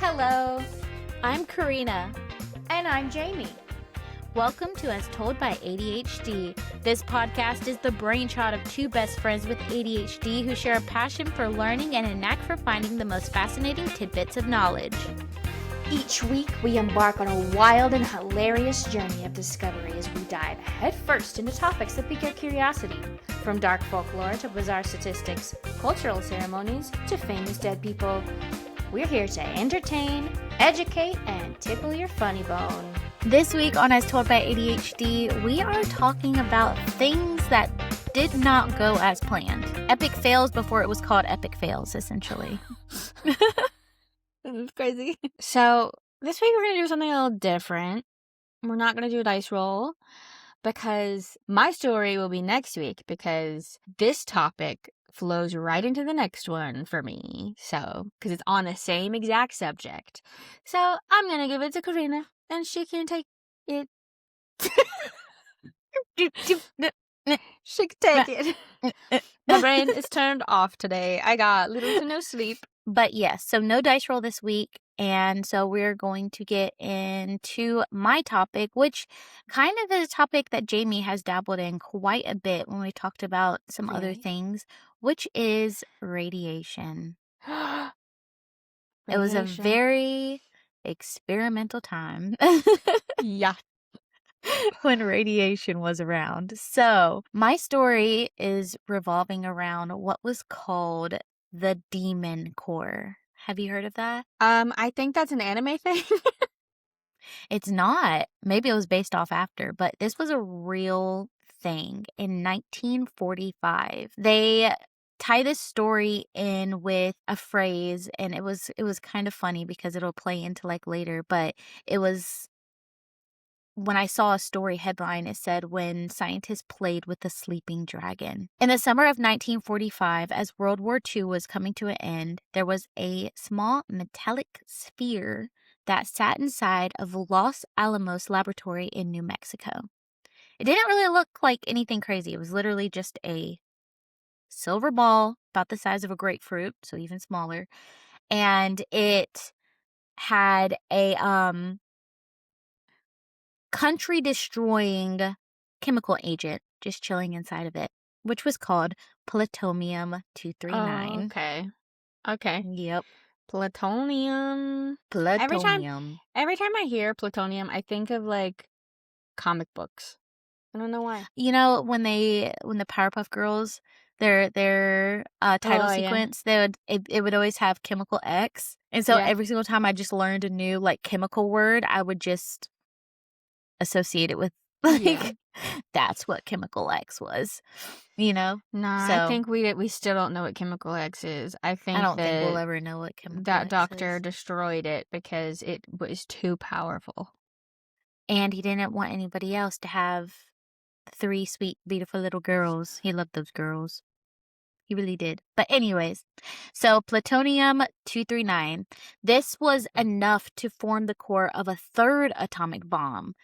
Hello, I'm Karina. and I'm Jamie. Welcome to As Told by ADHD. This podcast is the brainchild of two best friends with ADHD who share a passion for learning and a knack for finding the most fascinating tidbits of knowledge. Each week, we embark on a wild and hilarious journey of discovery as we dive headfirst into topics that pique our curiosity. From dark folklore to bizarre statistics, cultural ceremonies to famous dead people, we're here to entertain, educate, and tickle your funny bone. This week on As Told by ADHD, we are talking about things that did not go as planned. Epic fails before it was called epic fails, essentially. It's crazy. So this week we're going to do something a little different. We're not going to do a dice roll because my story will be next week because this topic flows right into the next one for me. So, because it's on the same exact subject. So I'm going to give it to Karina and she can take it. She can take it. My brain is turned off today. I got little to no sleep. But yes, so no dice roll this week. And so we're going to get into my topic, which kind of is a topic that Jamie has dabbled in quite a bit when we talked about some other Okay. things, which is radiation. It was a Radiation. very experimental time Yeah. when radiation was around. So my story is revolving around what was called the Demon Core. Have you heard of that? I think that's an anime thing. It's not. Maybe it was based off after, but this was a real thing in 1945. They tie this story in with a phrase, and it was kind of funny because it'll play into like later, but it was when I saw a story headline, it said when scientists played with the sleeping dragon. In the summer of 1945, as World War II was coming to an end, there was a small metallic sphere that sat inside of Los Alamos Laboratory in New Mexico. It didn't really look like anything crazy. It was literally just a silver ball about the size of a grapefruit, so even smaller. And it had a country-destroying chemical agent just chilling inside of it, which was called Plutonium 239. Okay. Okay. Yep. Plutonium. Plutonium. Every time I hear plutonium, I think of like comic books. I don't know why. You know, when the Powerpuff Girls, their title Oh, yeah. sequence, it would always have chemical X. And so Yeah. every single time I just learned a new like chemical word, I would just associate it with like Yeah. that's what chemical X was, you know? Nah, So I think we still don't know what chemical X is. I think I don't think we'll that ever know what chemical that X doctor is. destroyed it because it was too powerful. And he didn't want anybody else to have 3 sweet, beautiful little girls. He loved those girls. He really did. But anyways, so plutonium-239, this was enough to form the core of a third atomic bomb.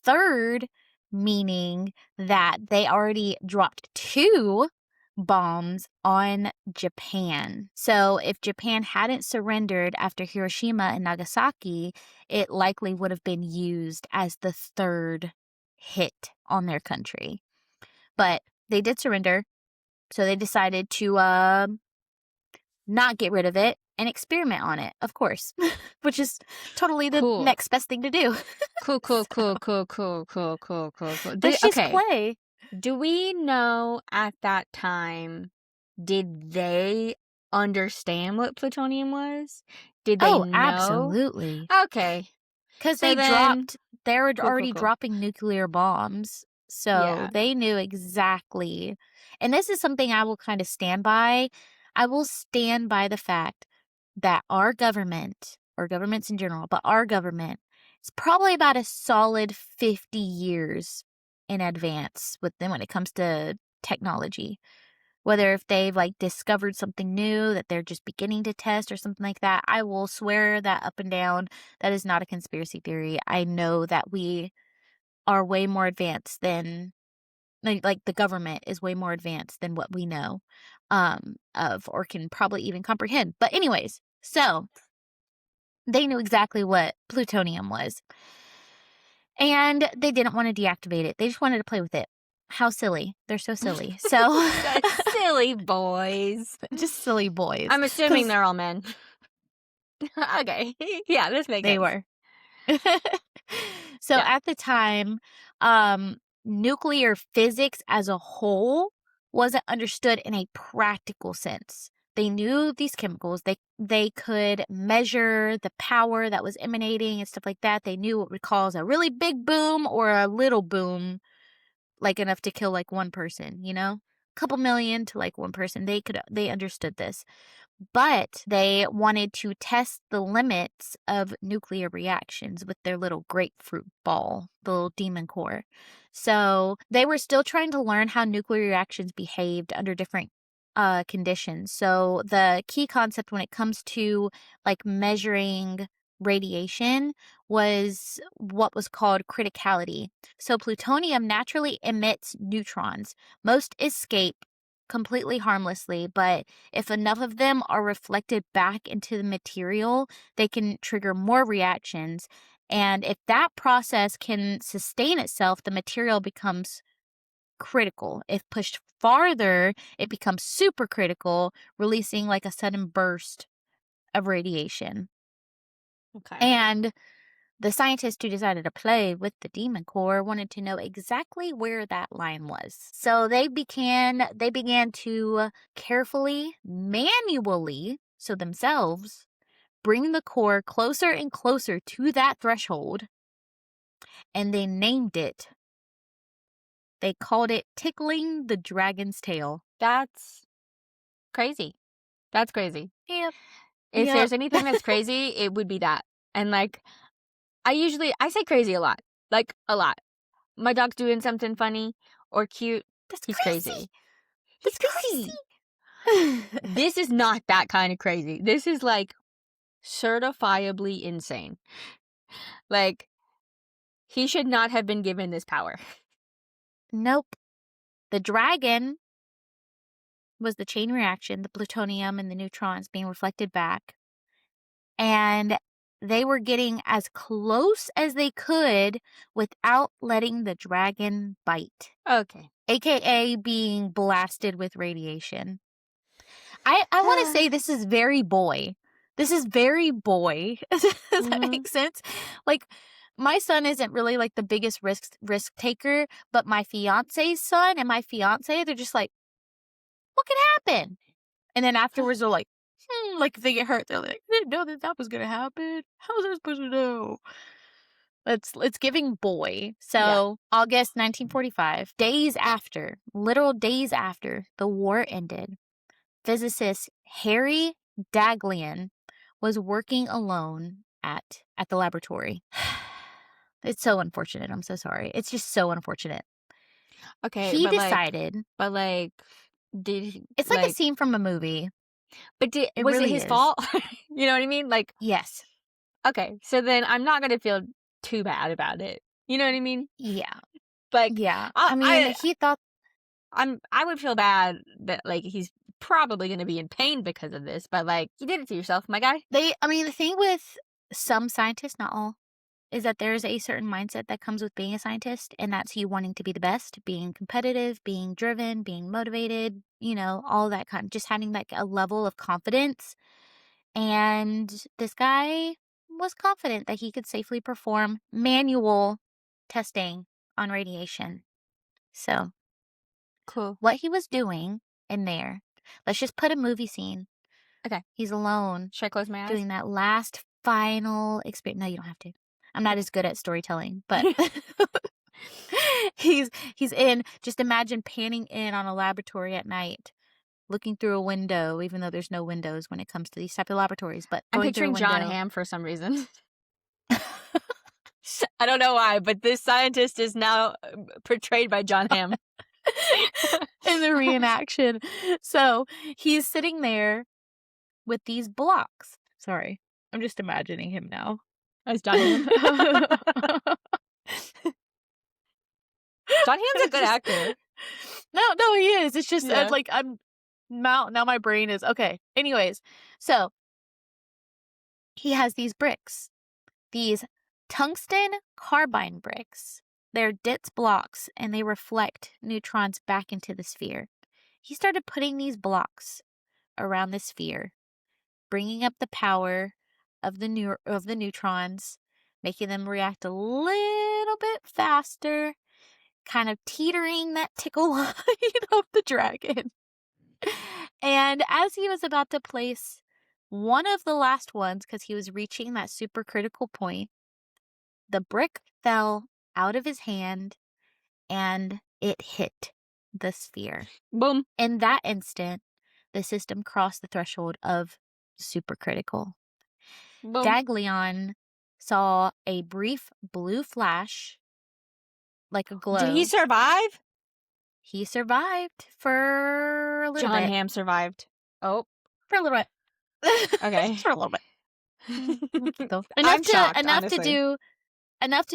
Third, meaning that they already dropped 2 bombs on Japan. So if Japan hadn't surrendered after Hiroshima and Nagasaki, it likely would have been used as the third hit on their country. But they did surrender. So they decided to not get rid of it and experiment on it, of course, which is totally the Cool. next best thing to do. Cool. But she's clay. Do we know at that time, did they understand what plutonium was? Did they know? Absolutely. Okay. Because So they were already cool. dropping nuclear bombs. So Yeah. they knew exactly. And this is something I will kind of stand by. I will stand by the fact that our government, or governments in general, but our government is probably about a solid 50 years in advance with them when it comes to technology. Whether if they've like discovered something new that they're just beginning to test or something like that, I will swear that up and down. That is not a conspiracy theory. I know that we are way more advanced than like the government is way more advanced than what we know of or can probably even comprehend. But anyways, so They knew exactly what plutonium was. And they didn't want to deactivate it. They just wanted to play with it. How silly. They're so silly. So Such silly boys. just silly boys. I'm assuming 'Cause they're all men. Okay. Yeah, this makes they sense. were. So Yeah. at the time, nuclear physics as a whole wasn't understood in a practical sense. They knew these chemicals. They could measure the power that was emanating and stuff like that. They knew what we call a really big boom or a little boom, like enough to kill like one person, you know? A couple million to like one person. They understood this. But they wanted to test the limits of nuclear reactions with their little grapefruit ball, the little demon core. So they were still trying to learn how nuclear reactions behaved under different conditions. So the key concept when it comes to like measuring radiation was what was called criticality. So plutonium naturally emits neutrons. Most escape completely harmlessly, but if enough of them are reflected back into the material, they can trigger more reactions. And if that process can sustain itself, the material becomes critical. If pushed farther, it becomes supercritical, releasing like a sudden burst of radiation. Okay. And the scientists who decided to play with the demon core wanted to know exactly where that line was. So they began to carefully, manually, so themselves, bring the core closer and closer to that threshold, and they named it. They called it tickling the dragon's tail. That's crazy. That's crazy. Yep. If there's anything that's crazy, it would be that. And like, I say crazy a lot. Like, a lot. My dog's doing something funny or cute. He's crazy. That's crazy. This is not that kind of crazy. This is like certifiably insane. Like, he should not have been given this power. Nope. The dragon was the chain reaction, the plutonium and the neutrons being reflected back. And they were getting as close as they could without letting the dragon bite. Okay. AKA being blasted with radiation. I want to say this is very boy. This is very boy. Does that make sense? Like, my son isn't really like the biggest risk taker, but my fiance's son and my fiance, they're just like, what could happen? And then afterwards they're like if they get hurt, they're like, I didn't know that was gonna happen. How was I supposed to know? It's giving boy. So Yeah. August 1945, literal days after the war ended, physicist Harry Daglian was working alone at the laboratory. It's so unfortunate. I'm so sorry. It's just so unfortunate. Okay. He but decided. It's like a scene from a movie. But was really it his is. fault? You know what I mean? Like, Yes. okay, so then I'm not gonna feel too bad about it. You know what I mean? Yeah. Like, Yeah. I mean, he thought. I would feel bad that like he's probably gonna be in pain because of this, but like you did it to yourself, my guy. The thing with some scientists, not all, is that there's a certain mindset that comes with being a scientist, and that's you wanting to be the best, being competitive, being driven, being motivated, all that just having like a level of confidence. And this guy was confident that he could safely perform manual testing on radiation. So, Cool. what he was doing in there, let's just put a movie scene. Okay. He's alone. Should I close my eyes? Doing that last final experience. No, you don't have to. I'm not as good at storytelling, but he's in. Just imagine panning in on a laboratory at night, looking through a window, even though there's no windows when it comes to these type of laboratories. But I'm going through a picturing John window. Hamm for some reason. I don't know why, but this scientist is now portrayed by John Hamm. In the reenaction. So he's sitting there with these blocks. Sorry, I'm just imagining him now. As John Hamm. John Hamm's a good actor. No, he is. It's just Yeah. like I'm now my brain is okay. Anyways, so he has these bricks, these tungsten carbide bricks. They're dense blocks and they reflect neutrons back into the sphere. He started putting these blocks around the sphere, bringing up the power of the neutrons, making them react a little bit faster, kind of teetering that tickle line of the dragon. And as he was about to place one of the last ones, because he was reaching that super critical point, the brick fell out of his hand and it hit the sphere. Boom. In that instant, the system crossed the threshold of supercritical. Boom. Daglian saw a brief blue flash, like a glow. Did he survive? He survived for a little John bit. Hamm survived. Oh. For a little bit. Okay. For a little bit. I'm shocked, honestly. Enough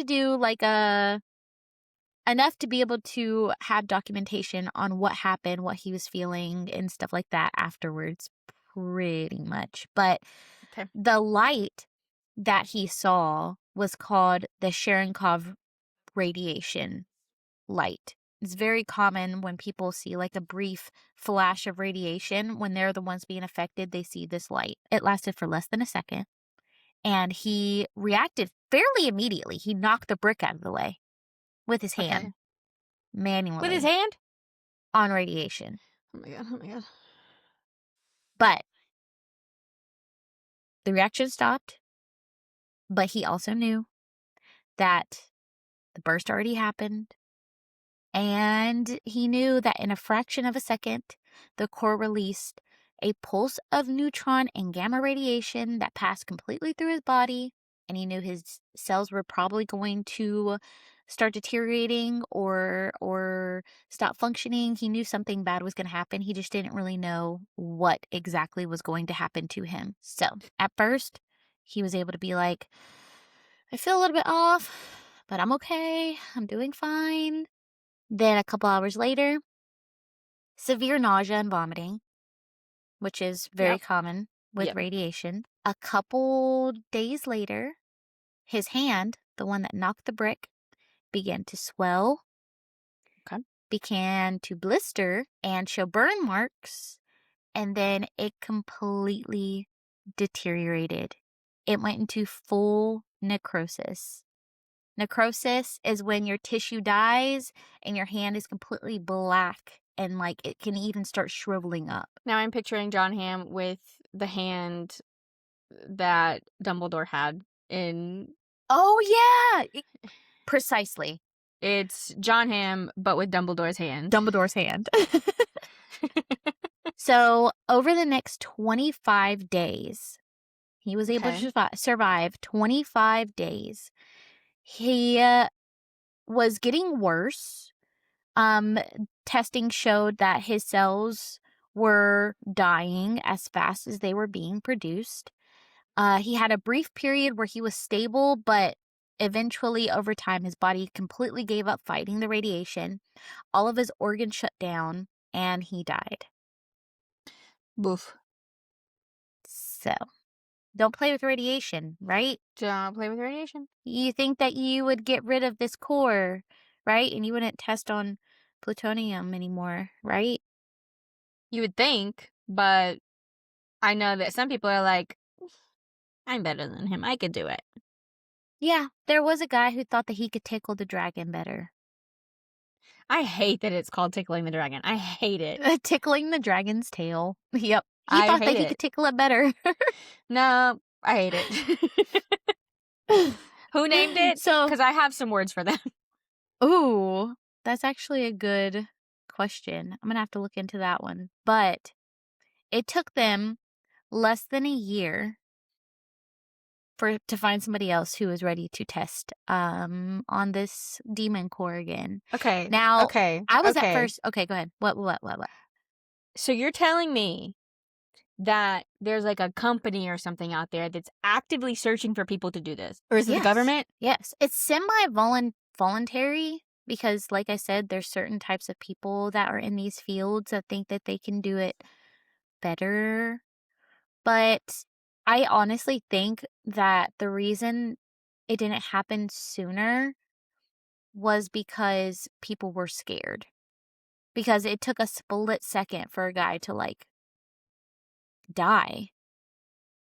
to be able to have documentation on what happened, what he was feeling, and stuff like that afterwards, pretty much. But Okay. the light that he saw was called the Cherenkov radiation light. It's very common when people see like a brief flash of radiation. When they're the ones being affected, they see this light. It lasted for less than a second. And he reacted fairly immediately. He knocked the brick out of the way with his hand. Okay. Manually. With his hand? On radiation. Oh my god, oh my god. But the reaction stopped. But he also knew that the burst already happened. And he knew that in a fraction of a second, the core released a pulse of neutron and gamma radiation that passed completely through his body. And he knew his cells were probably going to start deteriorating or stop functioning. He knew something bad was going to happen. He just didn't really know what exactly was going to happen to him. So at first, he was able to be like, I feel a little bit off, but I'm okay. I'm doing fine. Then a couple hours later, severe nausea and vomiting, which is very common with radiation. A couple days later, his hand, the one that knocked the brick, began to swell, began to blister and show burn marks, and then it completely deteriorated. It went into full necrosis. Necrosis is when your tissue dies and your hand is completely black and like it can even start shriveling up. Now I'm picturing John Hamm with the hand that Dumbledore had in... Oh, yeah! Precisely. It's John Hamm, but with Dumbledore's hand. Dumbledore's hand. So, over the next 25 days, he was able to survive 25 days. He was getting worse. Testing showed that his cells were dying as fast as they were being produced. He had a brief period where he was stable, but eventually, over time, his body completely gave up fighting the radiation. All of his organs shut down, and he died. Boof. So, don't play with radiation, right? Don't play with radiation. You think that you would get rid of this core, right? And you wouldn't test on plutonium anymore, right? You would think, but I know that some people are like, I'm better than him. I could do it. Yeah, there was a guy who thought that he could tickle the dragon better. I hate that it's called tickling the dragon. I hate it. Tickling the dragon's tail. Yep. He thought that he could tickle it better. No, I hate it. Who named it? So, because I have some words for them. Ooh, that's actually a good question. I'm going to have to look into that one. But it took them less than a year to find somebody else who was ready to test on this demon core again. Okay. Now, I was at first... Okay, go ahead. What? So you're telling me that there's like a company or something out there that's actively searching for people to do this? Or is it the government? Yes. It's semi-voluntary because, like I said, there's certain types of people that are in these fields that think that they can do it better. But I honestly think that the reason it didn't happen sooner was because people were scared. Because it took a split second for a guy to, like, die,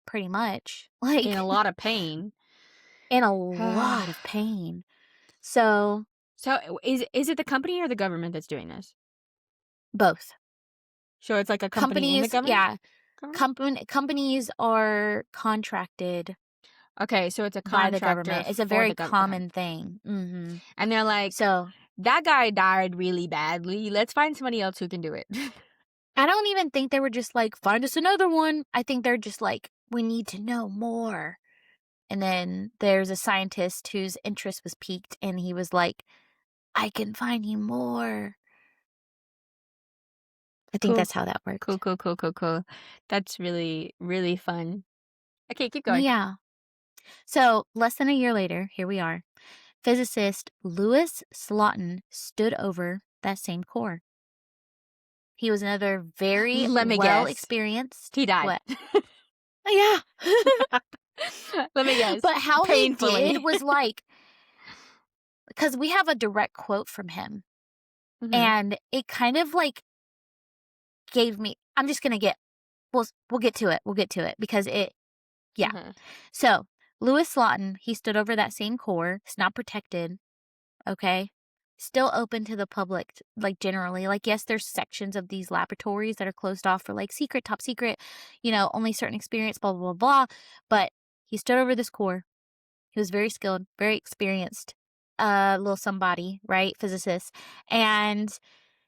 pretty much. In a Like, lot of pain. in a lot of pain. So, So is it the company or the government that's doing this? both. So it's like a company in the Companies, government? yeah. Companies are contracted Okay, so it's a by the contractor government. It's a for very the government. common thing. And they're like, So, that guy died really badly. Let's find somebody else who can do it. I don't even think they were just like, find us another one. I think they're just like, we need to know more. And then there's a scientist whose interest was piqued, and he was like, I can find you more. I think Cool. that's how that worked. Cool. That's really, really fun. Okay, keep going. Yeah. So, less than a year later, here we are. Physicist Louis Slotin stood over that same core. He was another very Let me well guess. experienced. He died. What? Yeah. Let me guess. But how Painfully. he did was like, because we have a direct quote from him, and it kind of like gave me, I'm just going to get, we'll get to it. We'll get to it because it, yeah. So, Louis Slotin, he stood over that same core. It's not protected, okay? Still open to the public, like, generally. Like, yes, there's sections of these laboratories that are closed off for, like, secret, top secret, only certain experience, blah, blah, blah, blah. But he stood over this core. He was very skilled, very experienced, little somebody, right? Physicist. And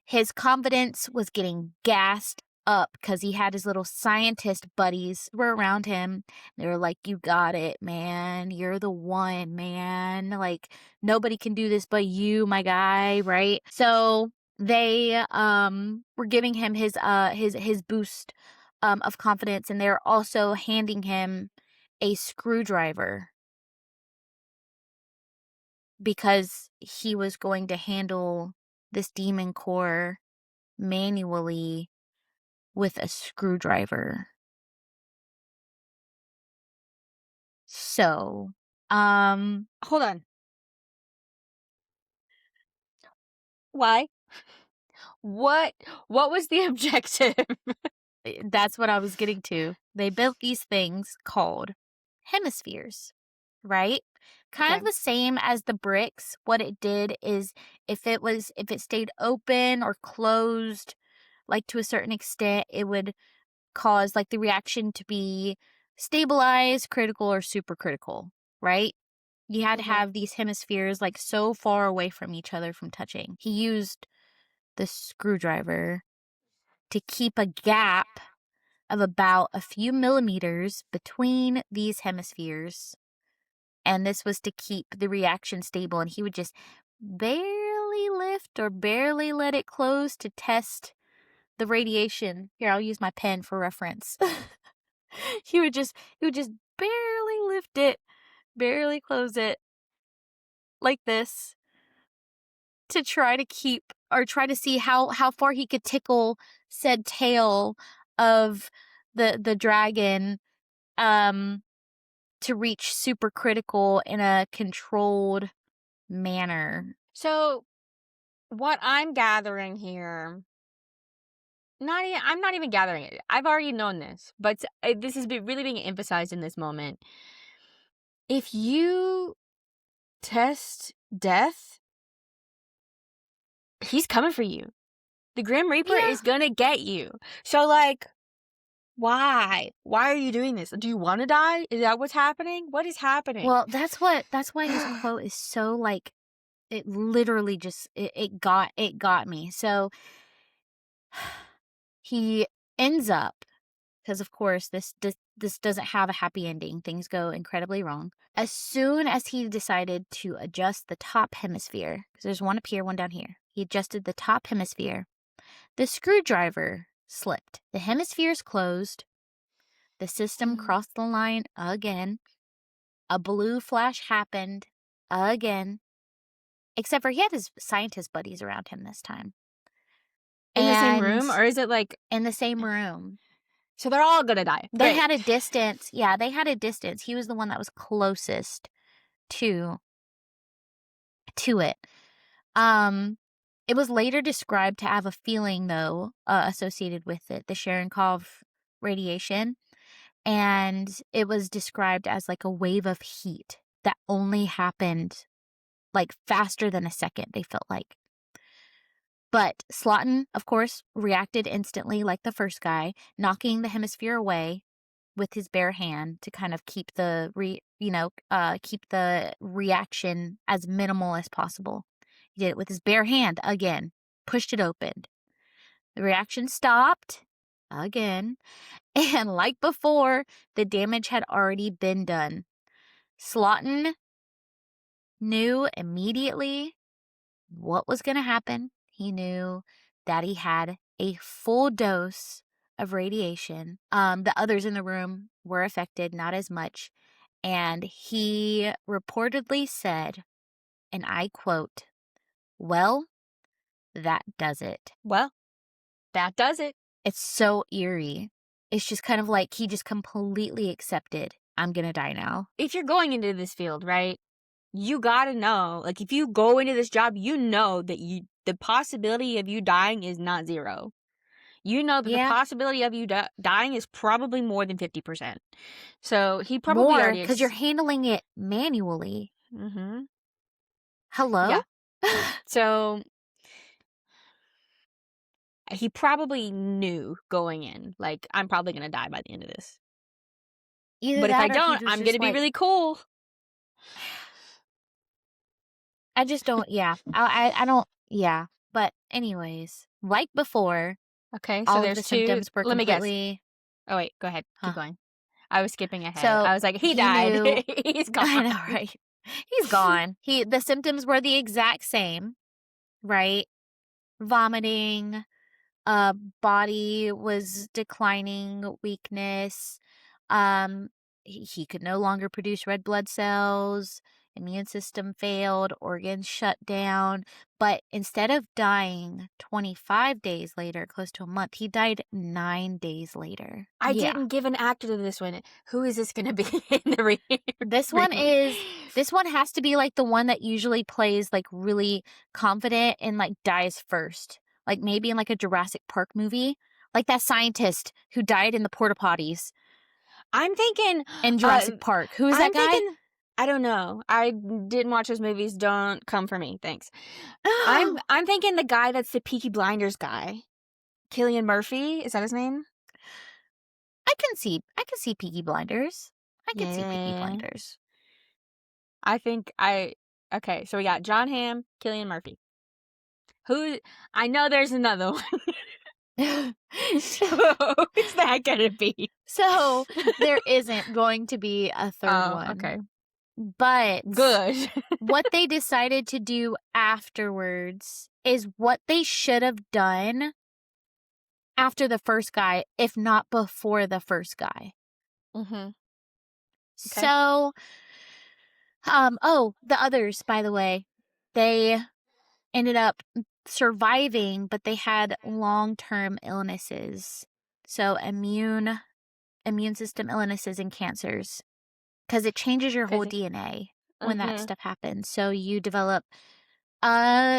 his confidence was getting gassed up because he had his little scientist buddies were around him. They were like, you got it, man. You're the one, man. Like, nobody can do this but you, my guy, right? So they were giving him his boost of confidence, and they're also handing him a screwdriver because he was going to handle this demon core manually with a screwdriver. So, Hold on. Why? What was the objective? that's what I was getting to. They built these things called hemispheres, right? Kind of Okay. the same as the bricks. What it did is if it stayed open or closed, like to a certain extent, it would cause like the reaction to be stabilized, critical, or supercritical, right? You had to have these hemispheres like so far away from each other from touching. He used the screwdriver to keep a gap of about a few millimeters between these hemispheres. And this was to keep the reaction stable. And he would just barely lift or barely let it close to test the radiation. Here, I'll use my pen for reference. he would just barely lift it, barely close it like this to try to keep or try to see how far he could tickle said tail of the dragon to reach supercritical in a controlled manner. So, what I'm gathering here, I'm not even gathering it. I've already known this, but this is really being emphasized in this moment. If you test death, he's coming for you. The Grim Reaper Yeah. is gonna get you. So, like, why? Why are you doing this? Do you want to die? Is that what's happening? What is happening? Well, that's why his quote is so like it literally just it got me. So he ends up, because of course this doesn't have a happy ending. Things go incredibly wrong. As soon as he decided to adjust the top hemisphere, because there's one up here, one down here, he adjusted the top hemisphere. The screwdriver slipped. The hemispheres closed. The system crossed the line again. A blue flash happened again. Except for he had his scientist buddies around him this time. In the same room? Or is it like... In the same room. So they're all gonna die. They Great. had a distance. Yeah, they had a distance. He was the one that was closest to it. It was later described to have a feeling, though, associated with it, the Cherenkov radiation. And it was described as like a wave of heat that only happened like faster than a second, they felt like. But Slotin, of course, reacted instantly like the first guy, knocking the hemisphere away with his bare hand to kind of keep the reaction as minimal as possible. He did it with his bare hand again, pushed it open. The reaction stopped again, and like before, the damage had already been done. Slotin knew immediately what was going to happen. He knew that he had a full dose of radiation. The others in the room were affected, not as much. And he reportedly said, and I quote, "Well, that does it." Well, that does it. It's so eerie. It's just kind of like he just completely accepted, I'm going to die now. If you're going into this field, right, you gotta know, like, if you go into this job, you know that the possibility of you dying is not zero. You know that the possibility of you dying is probably more than 50%. So he probably more, already... because you're handling it manually. Mm-hmm. Hello? Yeah. So he probably knew going in, like, I'm probably going to die by the end of this. Either but if that I or he don't, was I'm just going to be like- really cool. I just don't, yeah. I don't, yeah. But anyways, like before, Okay, so all of there's the two... symptoms were Let me guess. completely... Oh, wait, go ahead. Huh. Keep going. I was skipping ahead. So I was like, he died. knew- He's gone. I know, right? He's gone. The symptoms were the exact same, right? Vomiting, body was declining, weakness. He could no longer produce red blood cells. Immune system failed, organs shut down. But instead of dying 25 days later, close to a month, he died 9 days later. I didn't give an actor to this one. Who is this going to be in the This one has to be like the one that usually plays like really confident and like dies first. Like maybe in like a Jurassic Park movie. Like that scientist who died in the porta potties I'm thinking in Jurassic Park. Who is that guy? I don't know. I didn't watch those movies. Don't come for me. Thanks. I'm thinking the guy that's the Peaky Blinders guy. Cillian Murphy. Is that his name? I can see Peaky Blinders. I can see Peaky Yeah. Blinders. Okay, so we got John Hamm, Cillian Murphy. I know there's another one. Who's that gonna be? So there isn't going to be a third one. Okay. But Good. what they decided to do afterwards is what they should have done after the first guy, if not before the first guy. Mm-hmm. Okay. So, the others, by the way, they ended up surviving, but they had long-term illnesses. So immune system illnesses and cancers, because it changes your whole DNA when that stuff happens. So you develop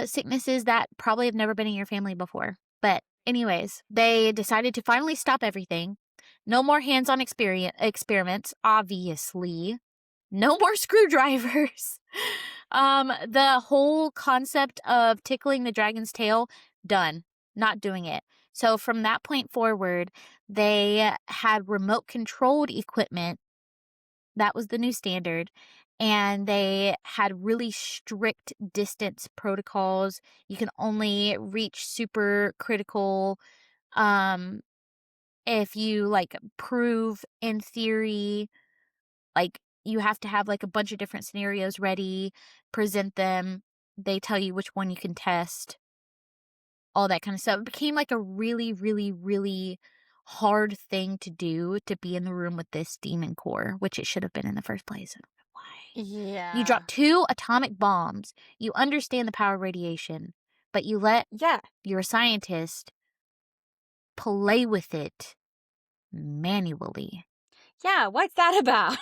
sicknesses that probably have never been in your family before. But anyways, they decided to finally stop everything. No more hands-on experiments, obviously. No more screwdrivers. The whole concept of tickling the dragon's tail, done. Not doing it. So from that point forward, they had remote-controlled equipment. That was the new standard. And they had really strict distance protocols. You can only reach super critical if you like prove in theory, like you have to have like a bunch of different scenarios ready, present them. They tell you which one you can test, all that kind of stuff. It became like a really, really, really hard thing to do, to be in the room with this demon core, which it should have been in the first place. I don't know why. Yeah. You drop 2 atomic bombs. You understand the power of radiation, but you let your scientist play with it manually. Yeah, what's that about?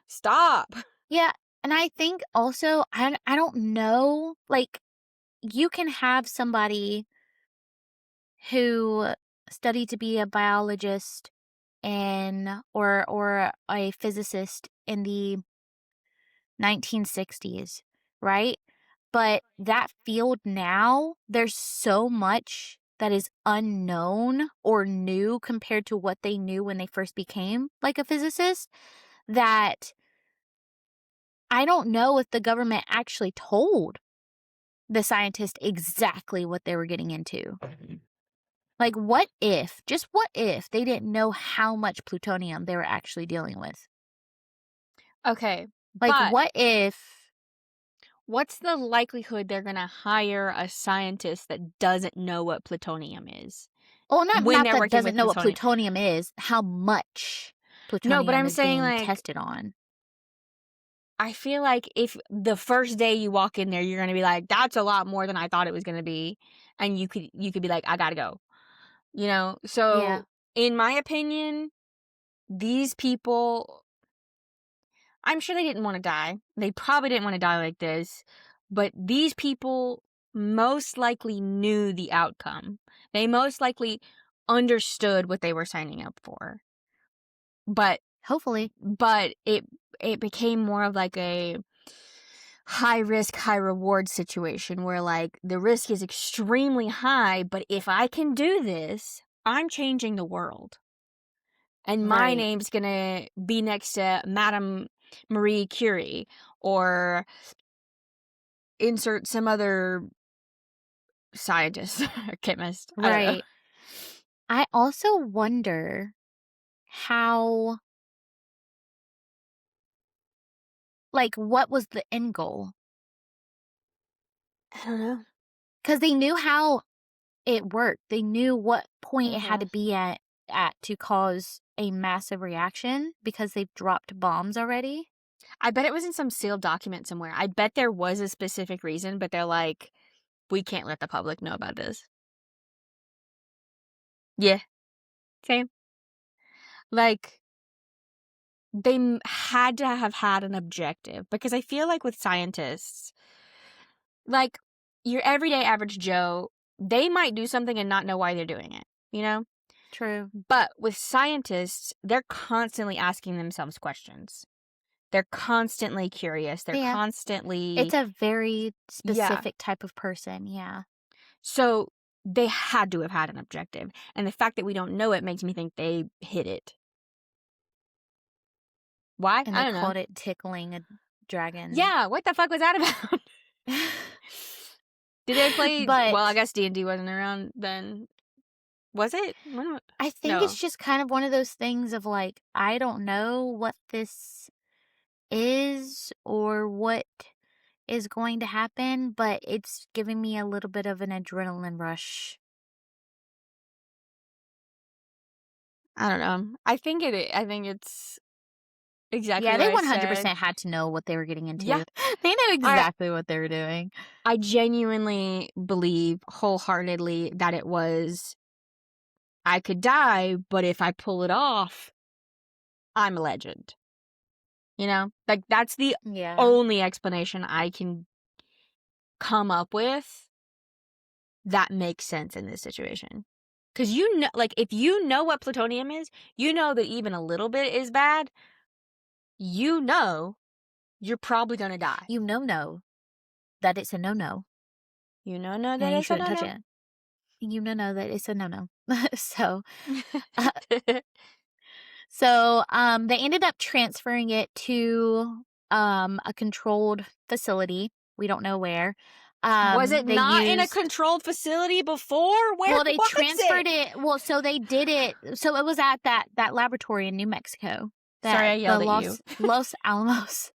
Stop. Yeah, and I think also I don't know, like, you can have somebody who studied to be a biologist or a physicist in the 1960s, right? But that field now, there's so much that is unknown or new compared to what they knew when they first became like a physicist that I don't know if the government actually told the scientists exactly what they were getting into. Like, just what if they didn't know how much plutonium they were actually dealing with? Okay, Like, but what if, what's the likelihood they're going to hire a scientist that doesn't know what plutonium is well, when not they're that working doesn't with know what plutonium? plutonium is, how much No, but plutonium I'm is saying, being like, tested on. I feel like if the first day you walk in there, you're going to be like, that's a lot more than I thought it was going to be. And you could be like, I got to go. You know? Yeah, So, in my opinion, these people, I'm sure they didn't want to die. They probably didn't want to die like this. But these people most likely knew the outcome. They most likely understood what they were signing up for. But hopefully. it became more of like a high risk, high reward situation where, like, the risk is extremely high, but if I can do this, I'm changing the world. And my Right. name's gonna be next to Madame Marie Curie or insert some other scientist or chemist. I don't know. Right. I also wonder how, like, what was the end goal? I don't know. Because they knew how it worked. They knew what point it had Mm-hmm. to be at to cause a massive reaction because they've dropped bombs already. I bet it was in some sealed document somewhere. I bet there was a specific reason, but they're like, we can't let the public know about this. Yeah, same. Like, they had to have had an objective because I feel like with scientists, like, your everyday average Joe, they might do something and not know why they're doing it, you know? True. But with scientists, they're constantly asking themselves questions. They're constantly curious. They're Yeah. constantly, It's a very yeah. specific type of person. Yeah. So they had to have had an objective. And the fact that we don't know it makes me think they hit it. Why? And I they don't know. called it tickling a dragon. Yeah, what the fuck was that about? Did they play? But Well, I guess D&D wasn't around then. Was it? I think No. it's just kind of one of those things of like, I don't know what this is or what is going to happen, but it's giving me a little bit of an adrenaline rush. I don't know. I think it's exactly Yeah, what they I said. 100% had to know what they were getting into. Yeah. They knew I exactly what they were doing. I genuinely believe wholeheartedly that it was, I could die, but if I pull it off, I'm a legend. You know? Like, that's the Yeah. only explanation I can come up with that makes sense in this situation. Because you know, like, if you know what plutonium is, you know that even a little bit is bad, you know you're probably going to die. You know that it's a no-no, You know that and you it's a shouldn't touch no-no. it. You know that it's a no-no. So, uh, they ended up transferring it to a controlled facility. We don't know where. Was it They not in a used controlled facility before? Where Well, they was transferred it? it. Well, so they did it. So it was at that laboratory in New Mexico, Sorry, I the yelled at you. Los Alamos.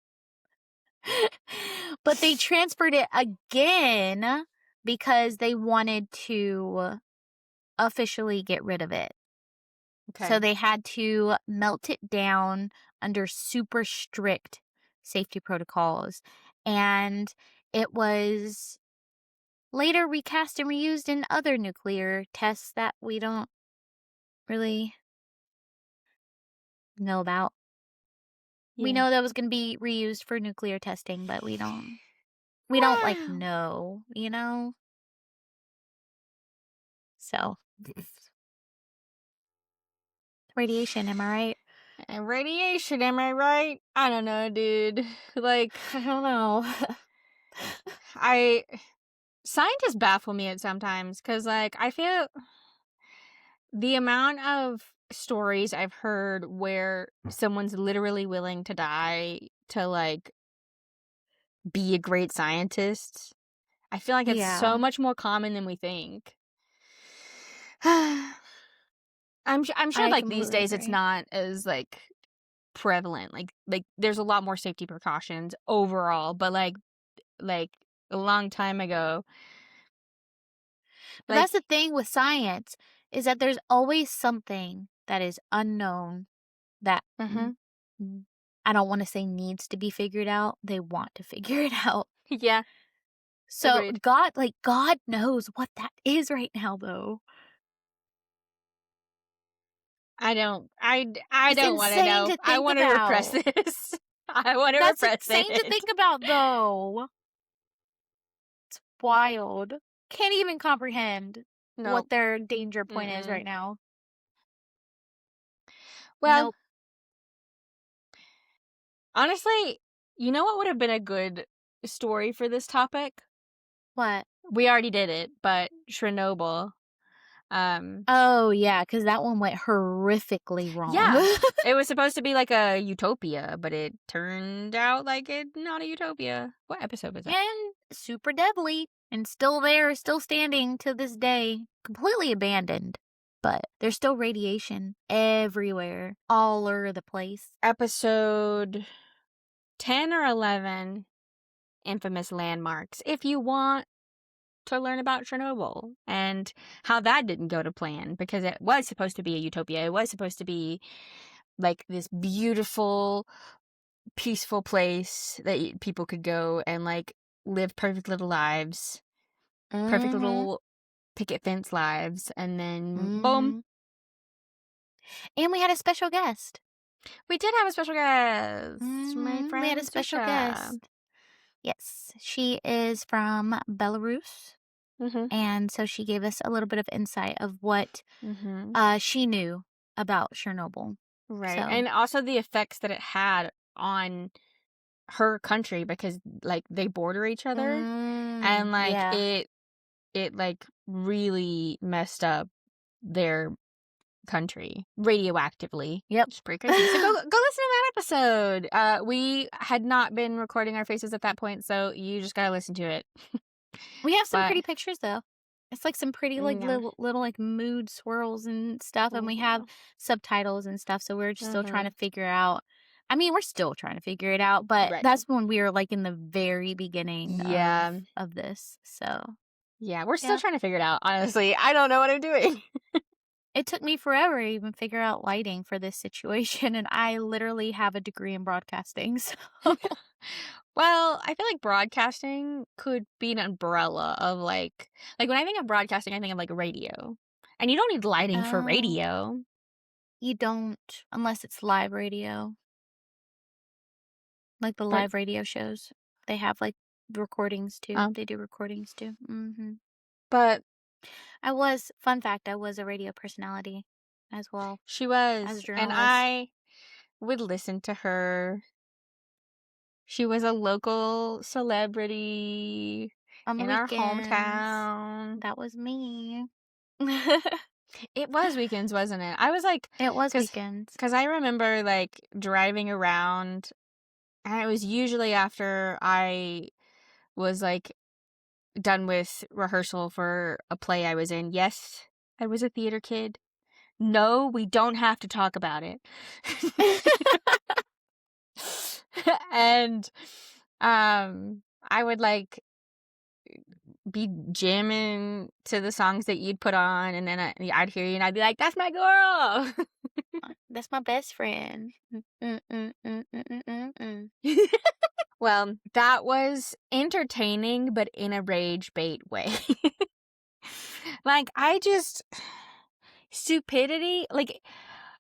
But they transferred it again because they wanted to officially get rid of it. Okay. So they had to melt it down under super strict safety protocols. And it was later recast and reused in other nuclear tests that we don't really know about. We Yeah. know that was going to be reused for nuclear testing, but we don't like Wow. know, you know? So, radiation, am I right? And radiation, am I right? I don't know, dude. Like, I don't know. Scientists baffle me at sometimes because, like, I feel the amount of stories I've heard where someone's literally willing to die to, like, be a great scientist. I feel like it's so Yeah, much more common than we think. I'm sure, I like, these completely days it's agree. not as, like, prevalent. Like there's a lot more safety precautions overall, but, like, a long time ago, But like that's the thing with science is that there's always something that is unknown that mhm. I don't want to say needs to be figured out. They want to figure it out. Yeah, So agreed. God knows what that is right now, though. I It's don't wanna insane know. to I think wanna repress about. this. I wanna That's repress insane to it. think about, though. It's wild. Can't even comprehend No. what their danger point is Mm-mm. right now. Well, Nope. honestly, you know what would have been a good story for this topic? What? We already did it, but Chernobyl. Um, Oh, yeah, because that one went horrifically wrong. yeah. It was supposed to be like a utopia, but it turned out like it not a utopia. What episode was that? And super deadly. And still there, still standing to this day. Completely abandoned. But there's still radiation everywhere. All over the place. Episode 10 or 11, Infamous Landmarks. If you want to learn about Chernobyl and how that didn't go to plan, because it was supposed to be a utopia. It was supposed to be like this beautiful, peaceful place that people could go and like live perfect little lives, perfect Mm-hmm. little picket fence lives, and then boom, Mm-hmm. And we had a special guest. we did have a special guest, my Mm-hmm. We had a friend special Susha. guest. Yes. She is from Belarus. Mm-hmm. And so she gave us a little bit of insight of what Mm-hmm. she knew about Chernobyl. Right, So, and also the effects that it had on her country because like they border each other, and like yeah. it like really messed up their country radioactively. Yep. It's pretty crazy. So go listen to that episode. We had not been recording our faces at that point, so you just gotta listen to it. We have some But pretty pictures though. It's like some pretty like yeah. little like mood swirls and stuff, and we have Mhm. subtitles and stuff. So we're just still trying to Mhm. figure out. I mean, we're still trying to figure it out, but Right. that's when we were like in the very beginning Yeah. of this. So Yeah, we're still yeah, trying to figure it out. Honestly, I don't know what I'm doing. it took me forever to even figure out lighting for this situation, and I literally have a degree in broadcasting. So Well, I feel like broadcasting could be an umbrella of like when I think of broadcasting, I think of like radio. And you don't need lighting for oh, radio. you don't unless it's live radio. Like the But live radio shows. They have, like, recordings too. um They do recordings too. Mhm. but Fun fact, I was a radio personality as well she as a was, and journalist I would listen to her. She was a local celebrity on the in our weekends. hometown. That was me. It was weekends, wasn't it? I was like, It was cause, weekends. cause I remember like driving around, and it was usually after I was like done with rehearsal for a play I was in. Yes, I was a theater kid. No, we don't have to talk about it. And I would like be jamming to the songs that you'd put on, and then I'd hear you and I'd be like, that's my girl. That's my best friend. Mm. Well, that was entertaining, but in a rage bait way. Like, stupidity, like,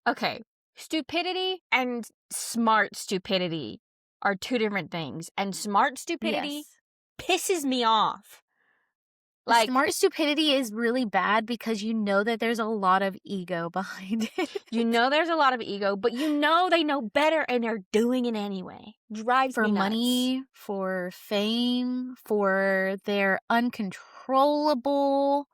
okay, stupidity and smart stupidity are two different things. And smart stupidity pisses me off. Like, smart stupidity is really bad because you know that there's a lot of ego behind it. you know there's a lot of ego, but you know they know better and they're doing it anyway. Drives For me nuts. money, for fame, for their uncontrollable,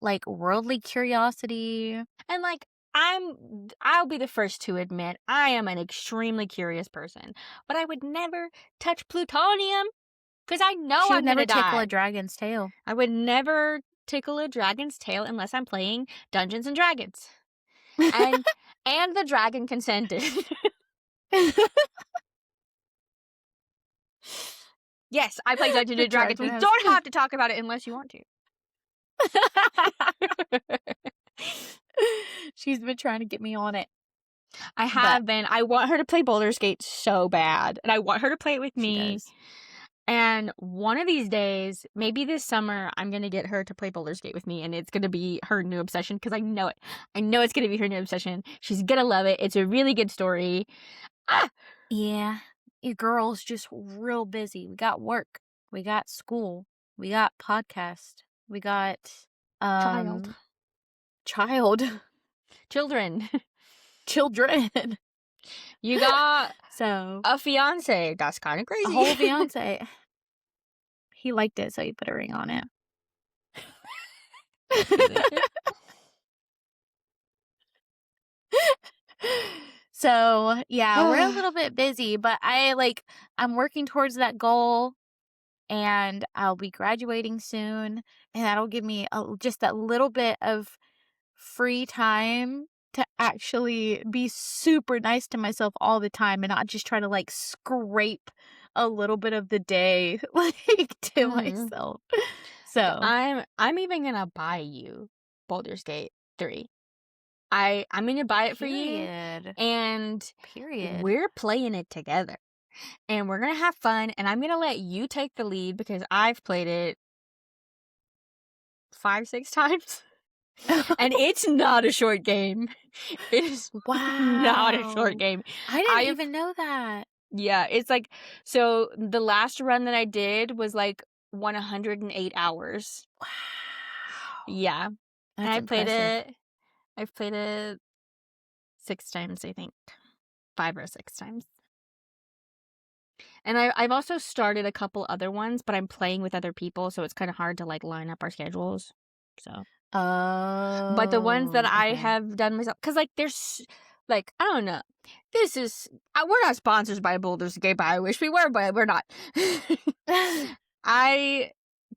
like, worldly curiosity. And like, I'll be the first to admit I am an extremely curious person, but I would never touch plutonium because I know She I'm would never gonna tickle die. a dragon's tail. I would never tickle a dragon's tail unless I'm playing Dungeons and Dragons. And the dragon consented. Yes, I play Dungeons The and Dragons. We dragon has- don't have to talk about it unless you want to. She's been trying to get me on it. I have been. I want her to play Baldur's Gate so bad. And I want her to play it with She me. does. And one of these days, maybe this summer, I'm going to get her to play Baldur's Gate with me. And it's going to be her new obsession because I know it. I know it's going to be her new obsession. She's going to love it. It's a really good story. Yeah. Your girl's just real busy. We got work. We got school. We got podcast. We got Child. Children. Children. You got So a fiance. That's kind of crazy. a whole fiance. He liked it, so he put a ring on it. So yeah, we're a little bit busy, but I'm working towards that goal, and I'll be graduating soon, and that'll give me just that little bit of free time to actually be super nice to myself all the time and not just try to like scrape a little bit of the day like to myself. So I'm even gonna buy you Baldur's Gate 3. I'm gonna buy it for you, and we're playing it together, and we're gonna have fun. And I'm gonna let you take the lead because I've played it 5-6 times, and it's not a short game. It is not a short game. I didn't even know that. Yeah, it's like, so the last run that I did was like 108 hours. Wow. Yeah, That's and I impressive. played it. I've played it 6 times, I think. 5 or 6 times. And I've also started a couple other ones, but I'm playing with other people, so it's kind of hard to like line up our schedules. So, but the ones that I have done myself, because like there's like, I don't know, this is we're not sponsors by Baldur's Gate, but I wish we were, but we're not.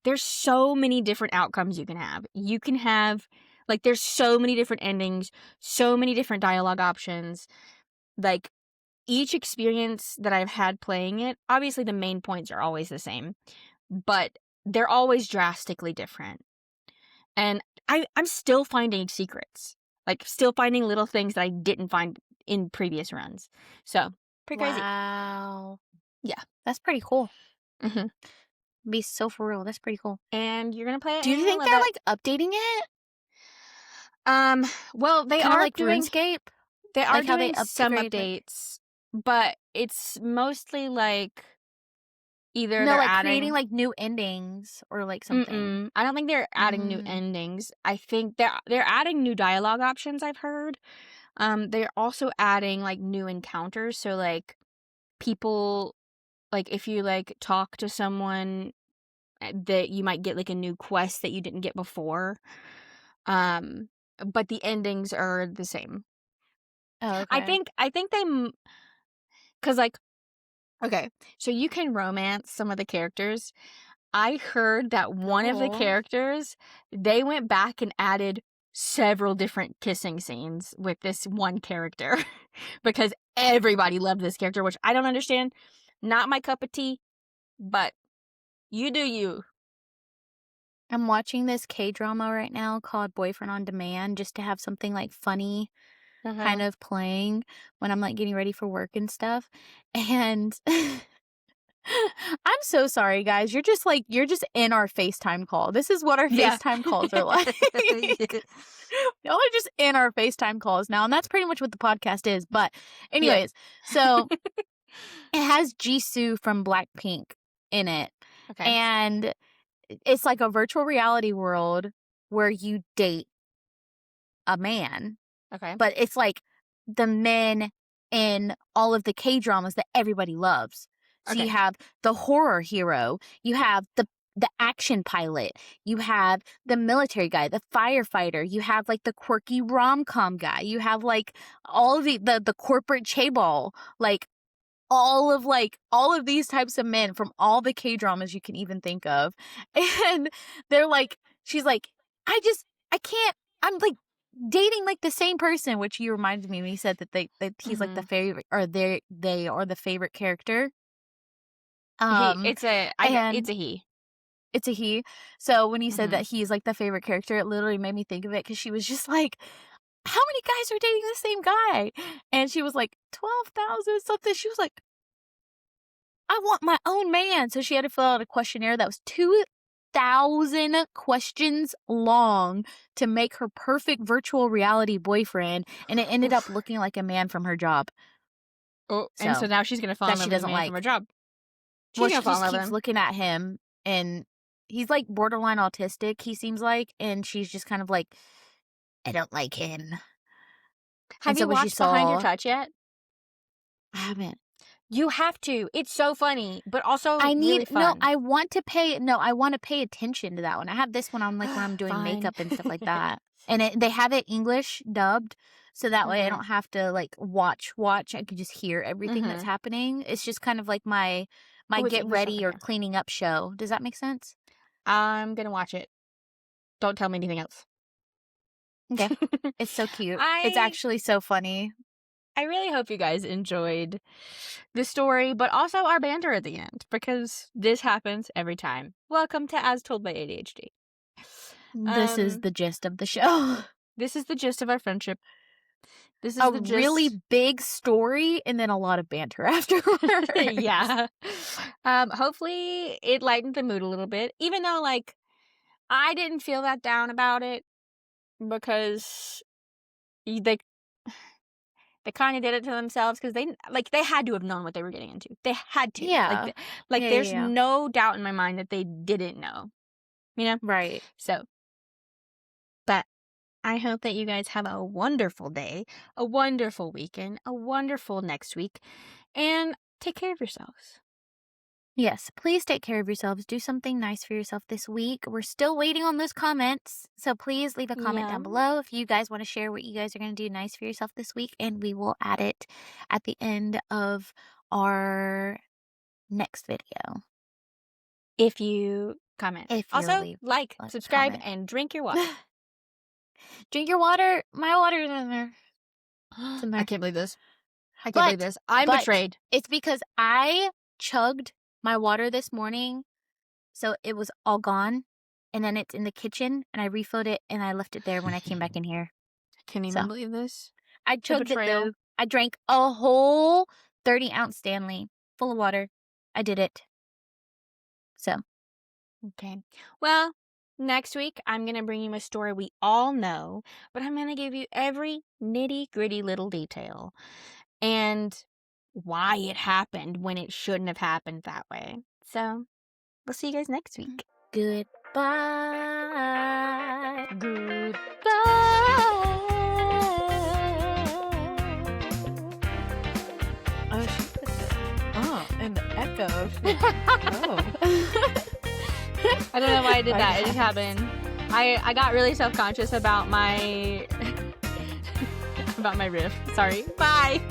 There's so many different outcomes you can have. You can have like, there's so many different endings, so many different dialogue options. Like, each experience that I've had playing it, obviously the main points are always the same, but they're always drastically different. And I'm still finding secrets, like still finding little things that I didn't find in previous runs. So, pretty crazy. Wow. Yeah. That's pretty cool. Mm-hmm. Be so for real. That's pretty cool. And you're gonna play it. Do you think they're like updating it? Well, they Kinda are like doing RuneScape. They are Like how they doing some upgrade, like- updates, but it's mostly like either No, they're like adding creating like new endings or like something. I don't think they're adding new endings. I think they're adding new dialogue options, I've heard. They're also adding like new encounters. So like people, like if you like talk to someone, that you might get like a new quest that you didn't get before. But the endings are the same. Oh, okay. I think they, because like, okay, so you can romance some of the characters. I heard that one of the Cool. characters, they went back and added several different kissing scenes with this one character because everybody loved this character, which I don't understand. Not my cup of tea, but you do you. I'm watching this K-drama right now called Boyfriend on Demand just to have something like funny kind of playing when I'm like getting ready for work and stuff. And I'm so sorry, guys. You're just in our FaceTime call. This is what our Yeah. FaceTime calls are like. Y'all are just in our FaceTime calls now, and that's pretty much what the podcast is. But anyways, so it has Jisoo from Blackpink in it. Okay. And it's like a virtual reality world where you date a man. Okay. But it's like the men in all of the K-dramas that everybody loves. So Okay. you have the horror hero, you have the action pilot, you have the military guy, the firefighter, you have like the quirky rom-com guy, you have like all of the corporate chaebol, like all of these types of men from all the K-dramas you can even think of. And they're like, she's like, I can't, I'm like dating like the same person, which you reminded me when you said that he's like the favorite, or they are the favorite character. It's a he. It's a he. So when you said that he's like the favorite character, it literally made me think of it, because she was just like, how many guys are dating the same guy? And she was like, 12,000 something. She was like, I want my own man. So she had to fill out a questionnaire that was 2,000 questions long to make her perfect virtual reality boyfriend, and it ended up looking like a man from her job. Oh, and so now she's gonna fall in love with a man from her job. Well, she just keeps looking at him, and he's like borderline autistic, he seems like, and she's just kind of like, I don't like him. Have you watched Behind Your Touch yet? I haven't. You have to. It's so funny, but also really fun. No, I want to pay attention to that one. I have this one on like when I'm doing makeup and stuff like that. And they have it English dubbed, so that way I don't have to like watch. I can just hear everything that's happening. It's just kind of like my get ready or cleaning up show. Does that make sense? I'm gonna watch it. Don't tell me anything else. Okay. It's so cute. It's actually so funny. I really hope you guys enjoyed the story, but also our banter at the end, because this happens every time. Welcome to As Told by ADHD. This is the gist of the show. This is the gist of our friendship. This is a really big story and then a lot of banter afterwards. Yeah. Hopefully it lightened the mood a little bit, even though like I didn't feel that down about it, because they kind of did it to themselves, because they had to have known what they were getting into. They had to. Yeah. There's no doubt in my mind that they didn't know. You know? Right. So, but I hope that you guys have a wonderful day, a wonderful weekend, a wonderful next week, and take care of yourselves. Yes, please take care of yourselves. Do something nice for yourself this week. We're still waiting on those comments, so please leave a comment down below if you guys want to share what you guys are going to do nice for yourself this week, and we will add it at the end of our next video. If you comment. Also, like, subscribe, and drink your water. Drink your water. My water is in there. It's in there. I can't believe this. I'm betrayed. It's because I chugged my water this morning, so it was all gone, and then it's in the kitchen, and I refilled it, and I left it there when I came back in here. I can't even believe this. I chugged it, though. I drank a whole 30-ounce Stanley full of water. I did it. So. Okay. Well, next week, I'm going to bring you a story we all know, but I'm going to give you every nitty-gritty little detail and why it happened when it shouldn't have happened that way. So, we'll see you guys next week. Goodbye. And the echo. I don't know why I did that. It just happened. I got really self-conscious about my riff. Sorry. Bye.